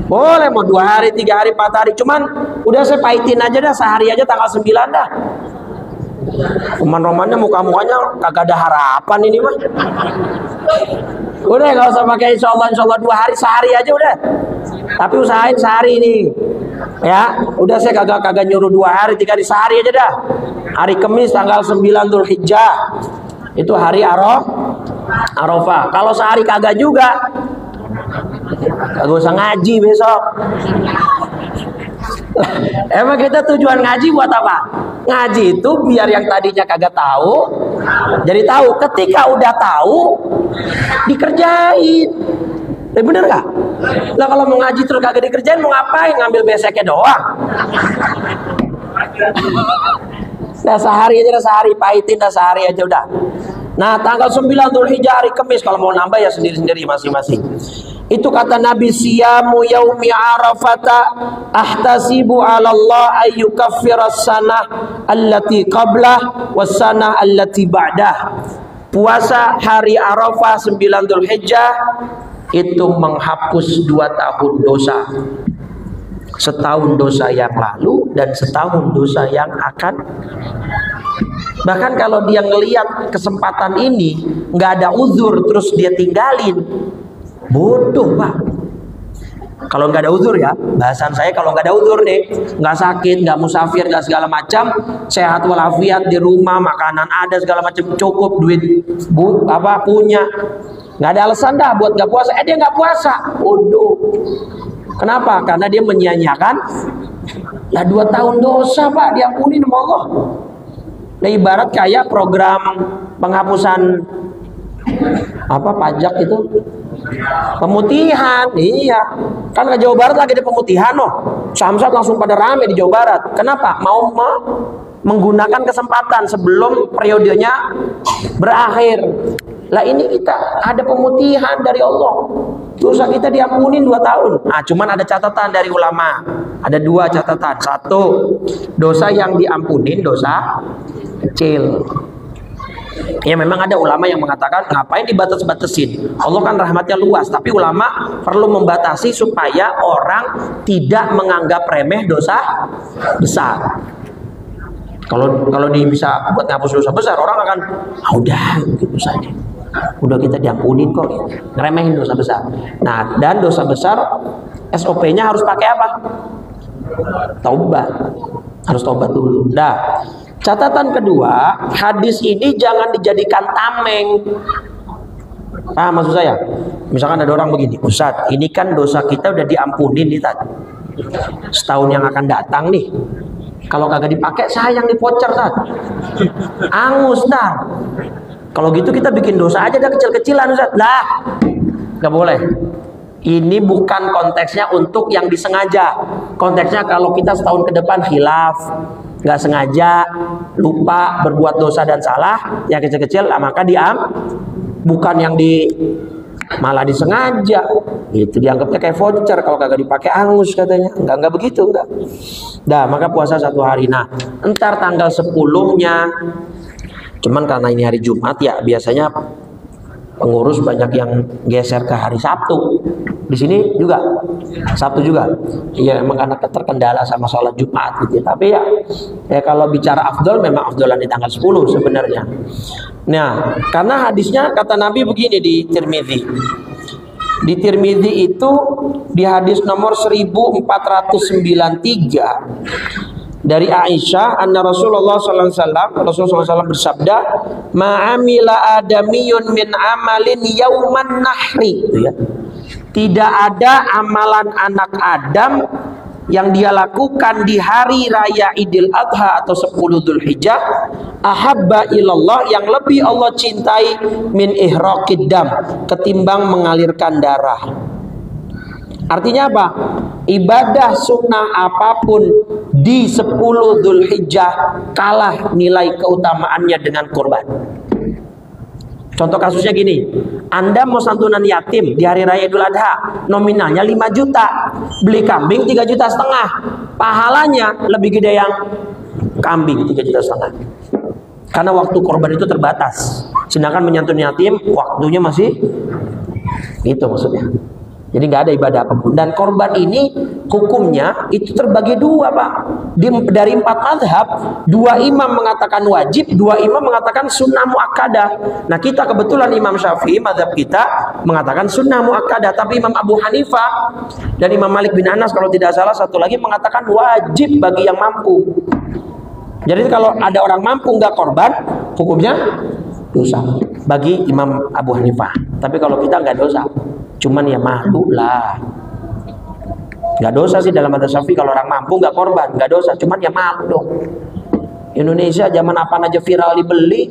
Boleh mau 2 hari, 3 hari, 4 hari. Cuman udah saya pahitin aja dah, sehari aja tanggal 9 dah. Roman-romannya muka-mukanya kagak ada harapan ini mah. Udah gak usah pakai insya Allah 2 hari, sehari aja udah. Tapi usahain sehari ini. Ya, udah saya kagak nyuruh 2 hari, 3 hari, sehari aja dah. Hari Kamis tanggal 9 Dzulhijjah. Itu hari Arafah. Kalau sehari kagak juga, kagak usah ngaji besok. Emang kita tujuan ngaji buat apa? Ngaji itu biar yang tadinya kagak tahu jadi tahu. Ketika udah tahu dikerjain. Bener gak? Lah kalau mau ngaji terus kagak dikerjain mau ngapain? Ngambil beseknya doang. Dah sehari aja, dah sehari, pahitin dah sehari aja udah. Nah tanggal 9 Dzulhijjah hari Kamis, kalau mau nambah ya sendiri-sendiri masing-masing. Itu kata Nabi, siyamu yaumi arafata ahtasibu ala Allah ayyukaffiras sanah allati qablah was sanah allati ba'dah. Puasa hari Arafah 9 Dzulhijjah itu menghapus 2 tahun dosa. Setahun dosa yang lalu dan setahun dosa yang akan. Bahkan kalau dia ngelihat kesempatan ini nggak ada uzur terus dia tinggalin, bodoh Pak. Kalau nggak ada uzur ya, bahasan saya kalau nggak ada uzur nih, nggak sakit, nggak musafir, nggak segala macam, sehat walafiat di rumah, makanan ada segala macam cukup, duit punya, nggak ada alasan dah buat nggak puasa. Dia nggak puasa, bodoh. Kenapa? Karena dia menyia-nyiakan. Lah 2 tahun dosa Pak diampuni sama Allah. Nah ibarat kayak program penghapusan pajak itu, pemutihan. Iya kan ke Jawa Barat lagi ada pemutihan Samsat langsung pada rame di Jawa Barat. Kenapa? Mau menggunakan kesempatan sebelum periodenya berakhir. Lah ini kita ada pemutihan dari Allah, dosa kita diampunin 2 tahun. Nah cuman ada catatan dari ulama, ada 2 catatan. 1, dosa yang diampunin dosa kecil. Ya memang ada ulama yang mengatakan ngapain dibatas-batasin, Allah kan rahmatnya luas. Tapi ulama perlu membatasi supaya orang tidak menganggap remeh dosa besar. Kalau dia bisa buat ngapus dosa besar, orang akan udah gitu saja, udah kita diampunin kok, ngeremehin dosa besar. Nah dan dosa besar SOP-nya harus pakai apa? Taubat, harus taubat dulu. Nah catatan kedua, hadis ini jangan dijadikan tameng. Maksud saya, misalkan ada orang begini, Ustaz, ini kan dosa kita udah diampunin nih tadi, setahun yang akan datang nih. Kalau kagak dipakai sayang dipocor Ustaz, angus dah. Kalau gitu kita bikin dosa aja dah kecil-kecilan Ustaz. Lah, nggak boleh. Ini bukan konteksnya untuk yang disengaja. Konteksnya kalau kita setahun ke depan khilaf, nggak sengaja, lupa, berbuat dosa dan salah, yang kecil-kecil, maka bukan yang malah disengaja, itu dianggapnya kayak voucher, kalau kagak dipakai angus katanya. Enggak begitu, enggak. Dah, maka puasa 1 hari. Nah, entar tanggal 10-nya, cuman karena ini hari Jumat ya, biasanya pengurus banyak yang geser ke hari Sabtu. Di sini juga Sabtu juga. Iya, emang karena terkendala sama sholat Jumat gitu. Tapi ya kalau bicara afdol, memang afdolan di tanggal 10 sebenarnya. Nah, karena hadisnya kata Nabi begini di Tirmidzi. Di Tirmidzi itu di hadis nomor 1493 dari Aisyah, anna Rasulullah sallallahu alaihi wasallam bersabda, "Ma'amila adamiyun min amalin yauman nahri." Ya. Tidak ada amalan anak Adam yang dia lakukan di hari raya Idul Adha atau 10 Dzulhijjah ahabba ilallah, yang lebih Allah cintai min ihraqid dam, ketimbang mengalirkan darah. Artinya apa? Ibadah sunnah apapun di 10 Dzulhijjah kalah nilai keutamaannya dengan kurban. Contoh kasusnya gini, Anda mau santunan yatim di hari raya Idul Adha, nominalnya 5 juta, beli kambing 3,5 juta, pahalanya lebih gede yang kambing 3,5 juta. Karena waktu korban itu terbatas, sedangkan menyantun yatim waktunya masih itu maksudnya. Jadi nggak ada ibadah apapun. Dan korban ini hukumnya itu terbagi 2, Pak. Dari 4 mazhab, 2 imam mengatakan wajib, 2 imam mengatakan sunnah muakkadah. Nah, kita kebetulan Imam Syafi'i, mazhab kita mengatakan sunnah muakkadah. Tapi Imam Abu Hanifah dan Imam Malik bin Anas kalau tidak salah satu lagi mengatakan wajib bagi yang mampu. Jadi kalau ada orang mampu nggak korban, hukumnya dosa bagi Imam Abu Hanifah. Tapi kalau kita nggak dosa. Cuman ya malu lah. Nggak dosa sih dalam mazhab Syafi'i kalau orang mampu nggak korban, nggak dosa. Cuman ya malu dong. Indonesia zaman apa aja viral dibeli.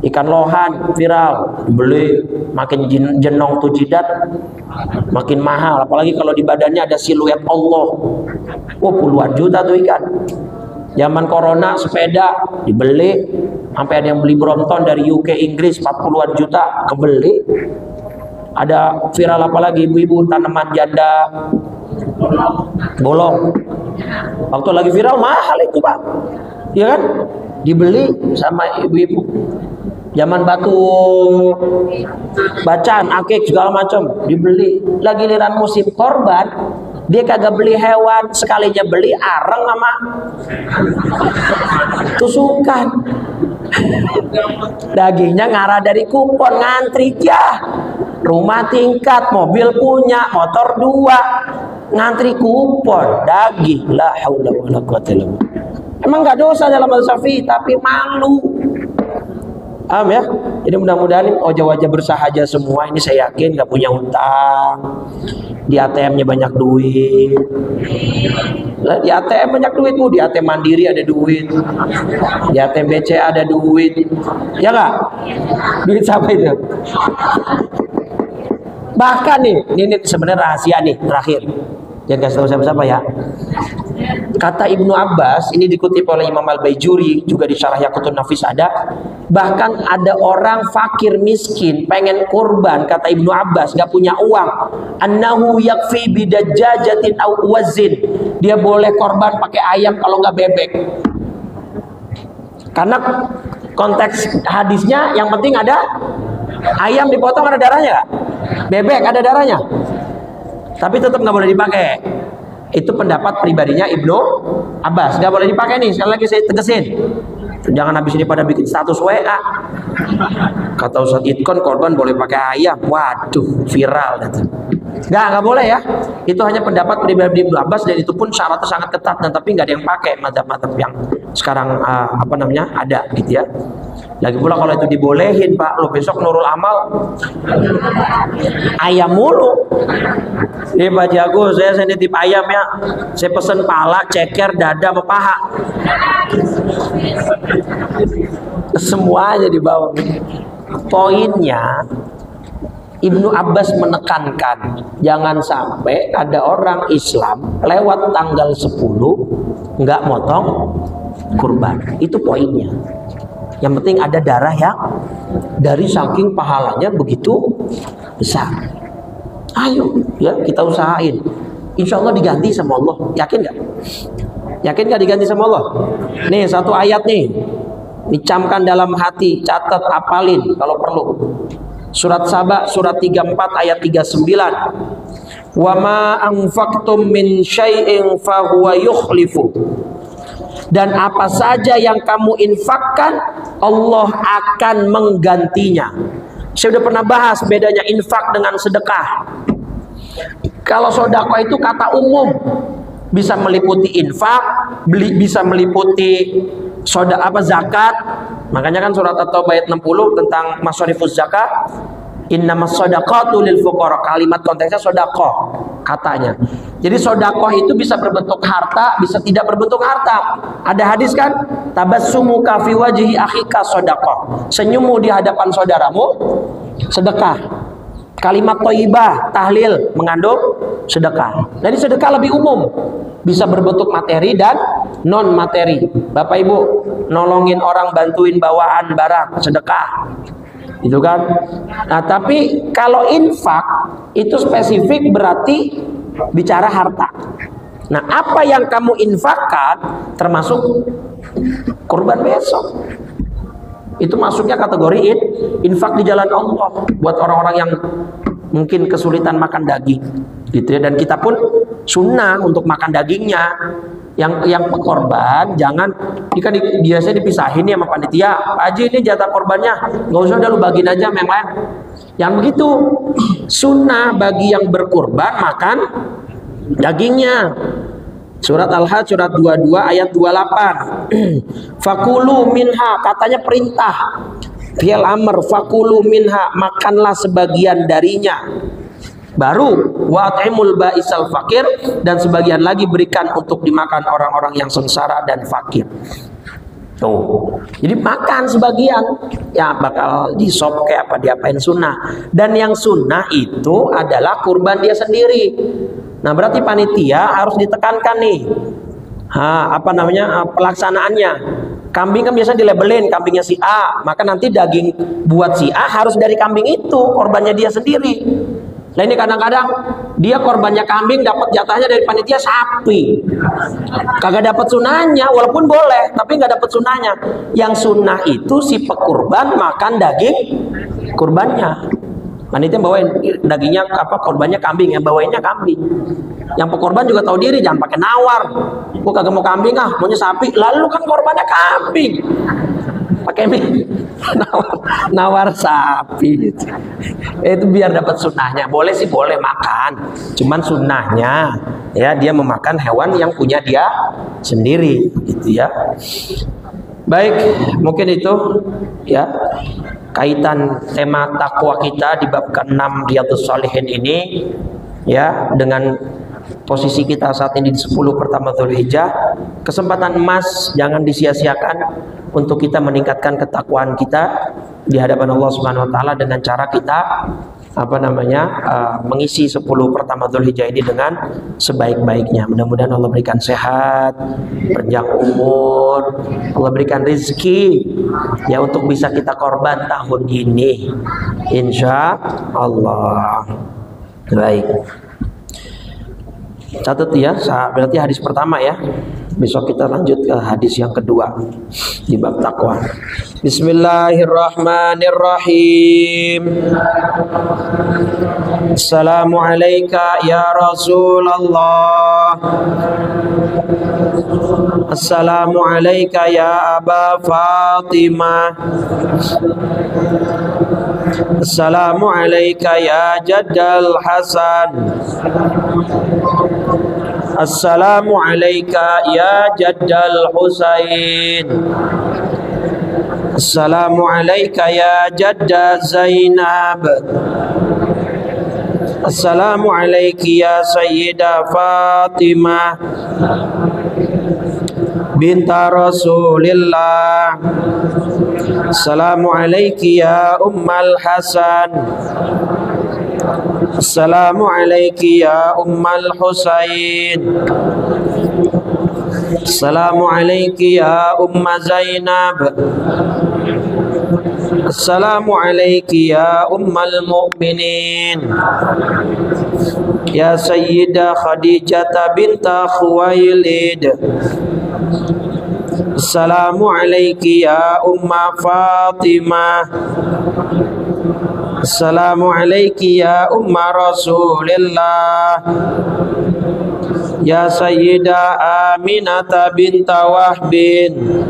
Ikan lohan viral dibeli, makin jenong tuh jidat makin mahal. Apalagi kalau di badannya ada siluet Allah. Oh, puluhan juta tuh ikan. Zaman corona sepeda dibeli, sampai ada yang beli Brompton dari UK Inggris 40-an juta kebeli. Ada viral apa lagi, ibu-ibu tanaman janda bolong. Waktu lagi viral mahal itu, Pak. Ya kan? Dibeli sama ibu-ibu. Zaman batu bacaan, akik segala macam dibeli. Lagi giliran musim korban, dia kagak beli hewan, sekalinya beli areng sama tusukan. Dagingnya ngarah dari kupon, ngantri ya. Rumah tingkat, mobil punya, motor 2, ngantri kupon, daging. La haula wala quwwata illa billah. Emang nggak dosa dalam mazhab Syafi'i, tapi malu. Paham ya? Jadi mudah-mudahan wajah-wajah bersahaja semua ini, saya yakin nggak punya utang. Di ATM-nya banyak duit. Di ATM banyak duit, Bu. Di ATM Mandiri ada duit. Di ATM BCA ada duit. Ya nggak? Duit siapa itu? Bahkan nih, ini sebenarnya rahasia nih, terakhir. Jangan kasih tahu siapa-siapa ya. Kata Ibnu Abbas, ini dikutip oleh Imam Al-Baijuri, juga di Syarah Yaqutun Nafis ada. Bahkan ada orang fakir miskin pengen kurban, kata Ibnu Abbas, nggak punya uang. Annahu yakfi bidajjajatin aw wazin. Dia boleh korban pakai ayam kalau nggak bebek. Karena konteks hadisnya yang penting ada ayam dipotong ada darahnya, bebek ada darahnya, tapi tetap nggak boleh dipakai. Itu pendapat pribadinya Ibnu Abbas, nggak boleh dipakai nih. Sekali lagi saya tegesin, jangan habis ini pada bikin status WA. Kata Ustadz Itkon korban boleh pakai ayam, waduh viral gitu. Nggak boleh ya. Itu hanya pendapat pribadi Ibnu Abbas, dan itu pun syaratnya sangat ketat, dan tapi nggak ada yang pakai mazhab-mazhab yang sekarang ada gitu ya. Lagi pula kalau itu dibolehin, Pak, lo besok Nurul Amal ayam mulu. Nih Pak Jago, saya nitip ayam ya. Saya pesen pala, ceker, dada, sama paha. Semuanya dibawa. Poinnya, Ibnu Abbas menekankan jangan sampai ada orang Islam lewat tanggal 10 nggak motong kurban. Itu poinnya. Yang penting ada darah yang dari saking pahalanya begitu besar. Ayo ya kita usahain. Insya Allah diganti sama Allah. Yakin nggak? Yakin nggak diganti sama Allah? Nih satu ayat nih, dicamkan dalam hati, catat, apalin kalau perlu. Surat Saba surat 34 ayat 39. Wa ma anfaqtum min syai'in fahuwa yukhlifu. Dan apa saja yang kamu infakkan, Allah akan menggantinya. Saya udah pernah bahas bedanya infak dengan sedekah. Kalau sedekah itu kata umum, bisa meliputi infak, bisa meliputi zakat. Makanya kan surat At-Taubah ayat 60 tentang masharifuz zakat, innamas shadaqatu lil fuqara. Kalimat konteksnya sedekah katanya. Jadi sedekah itu bisa berbentuk harta, bisa tidak berbentuk harta. Ada hadis kan? Tabassumuka fi wajhi akhika sedekah. Senyummu di hadapan saudaramu sedekah. Kalimat thayyibah, tahlil mengandung sedekah. Jadi sedekah lebih umum. Bisa berbentuk materi dan non materi. Bapak Ibu nolongin orang, bantuin bawaan barang, sedekah, itu kan. Nah tapi kalau infak itu spesifik, berarti bicara harta. Nah apa yang kamu infakkan termasuk kurban besok. Itu masuknya kategori infak di jalan Allah buat orang-orang yang mungkin kesulitan makan daging, gitu ya. Dan kita pun sunnah untuk makan dagingnya. Yang korban jangan, ini kan biasanya dipisahin ya sama panitia. Pak Haji ini jatah korbannya, nggak usah, udah lu bagiin aja sama yang lain. Yang begitu sunnah bagi yang berkurban makan dagingnya. Surat Al-Hajj surat 22 ayat 28. Fakulu minha, katanya perintah. Fi'il amr, fakulu minha, makanlah sebagian darinya. Baru wa'atimul ba'isal fakir, dan sebagian lagi berikan untuk dimakan orang-orang yang sengsara dan fakir. Tuh. Jadi makan sebagian, ya bakal disop kayak apa, diapain sunnah. Dan yang sunnah itu adalah kurban dia sendiri. Nah berarti panitia harus ditekankan nih, pelaksanaannya. Kambing kan biasa dilabelin kambingnya si A, maka nanti daging buat si A harus dari kambing itu, korbannya dia sendiri. Nah ini kadang-kadang dia korbannya kambing, dapat jatahnya dari panitia sapi, kagak dapat sunahnya, walaupun boleh tapi nggak dapat sunahnya. Yang sunnah itu si pekurban makan daging kurbannya. Panitia bawain dagingnya korbannya kambing, yang bawainnya kambing. Yang pekorban juga tahu diri, jangan pakai nawar. Gua kagak mau kambing, maunya sapi. Lalu kan korbannya kambing, pakai nawar sapi gitu. Itu biar dapat sunnahnya. Boleh sih, boleh makan, cuman sunnahnya ya dia memakan hewan yang punya dia sendiri gitu ya. Baik, mungkin itu ya kaitan tema takwa kita di bab ke-6 Riyadhus Shalihin ini ya, dengan posisi kita saat ini di 10 pertama Dzulhijjah. Kesempatan emas jangan disia-siakan untuk kita meningkatkan ketakwaan kita di hadapan Allah Subhanahu wa taala dengan cara kita mengisi 10 pertama Dzulhijjah ini dengan sebaik-baiknya. Mudah-mudahan Allah berikan sehat, panjang umur, Allah berikan rezeki ya untuk bisa kita korban tahun ini, insya Allah. Baik, catat ya, berarti hadis pertama ya. Besok kita lanjut ke hadis yang kedua di bab takwa. Bismillahirrahmanirrahim. Assalamu alayka ya Rasulullah. Assalamu alayka ya Aba Fatimah. Assalamu alayka ya Jaddal Hasan. Assalamu alayka ya Jaddal Husain. Assalamu alayka ya Jadda Zainab. Assalamu alayki ya Sayyidah Fatimah binta Rasulillah. Assalamu alayki ya Ummal Hasan. Assalamu alayki ya Ummal Husain. Assalamu alayki ya Umma Zainab. Assalamu alayki ya Ummal Mu'minin. Ya Sayyidah Khadijah binta Khuwailid. Assalamu alayki ya Umma Fatimah. Assalamu alayki ya Umma Rasulillah. Ya Sayyidah Aminah binta Wahbin.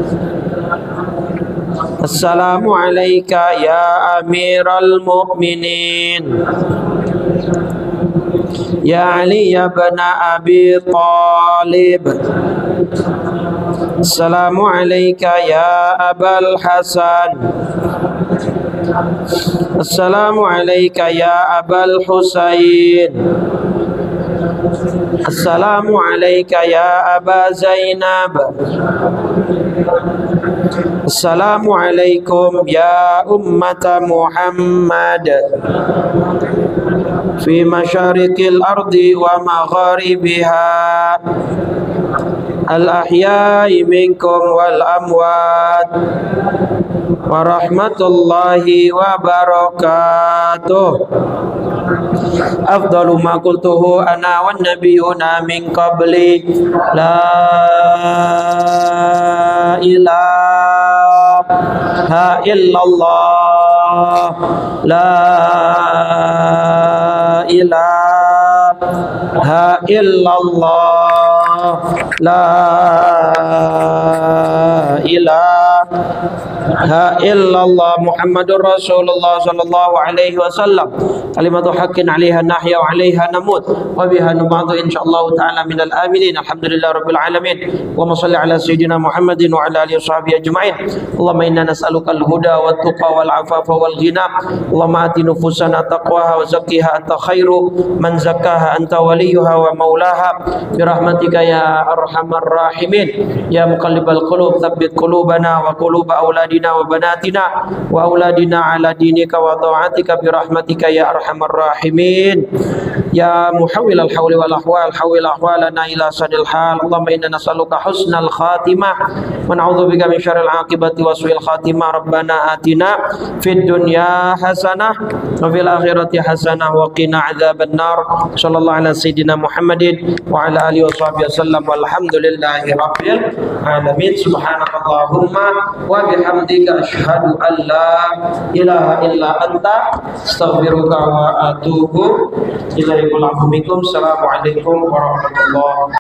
Assalamu alayka ya Amiral Mu'minin. Ya Ali ibn Abi Talib. Assalamu alayka ya Abul Hasan. Assalamu alayka ya Abul Husain. Assalamu alayka ya Aba Zainab. Assalamu alaikum ya ummata Muhammad fi masyariqil ardi wa magharibiha al-ahya'i minkum wal amwat wa rahmatullahi wa barakatuh. Afdalu ma qultuhu ana wan nabiyuna min qabli la ilaha illallah la ilaha illallah la ilaha illallah Muhammadur Rasulullah sallallahu alaihi wasallam. Kalimatu haqqin 'alaiha nahya wa 'alaiha namut wa biha nub'athu insyaallah ta'ala minal aminin. Alhamdulillah rabbil alamin. Allahumma shalli ala sayyidina Muhammadin wa ala alihi washabihi ajma'in. Allahumma inna nas'aluka al-huda wat tuqa wal 'afafa wal ghina. Allahumma ati nufusana taqwaha wa zakkiha anta khairu man zakkaha anta waliyuha wa maulaha bi rahmatika ya arhamar rahimin. Ya muqallibal qulub tsabbit qulubana wa quluba auladina wa banatina wa auladina ala dinika wa ta'atika bi rahmatika ya arhamar rahimin. Ya muhawwilal hawli wal ahwal hawwil ahwalana ila sadil hal. Allahumma inna nas'aluka husnal khatimah wa na'udzubika min syarril aqibati wa su'il khatimah. Rabbana atina fid dunya hasanah wa fil akhirati hasanah wa qina adzabannar. Sallallahu ala sayyidina Muhammadin wa ala alihi washabihi wasallam walhamdulillahi rabbil alamin. Subhanakallahumma wa bihamdika asyhadu an la ilaha illa anta astaghfiruka wa atubu ilaika. Assalamualaikum warahmatullahi wabarakatuh.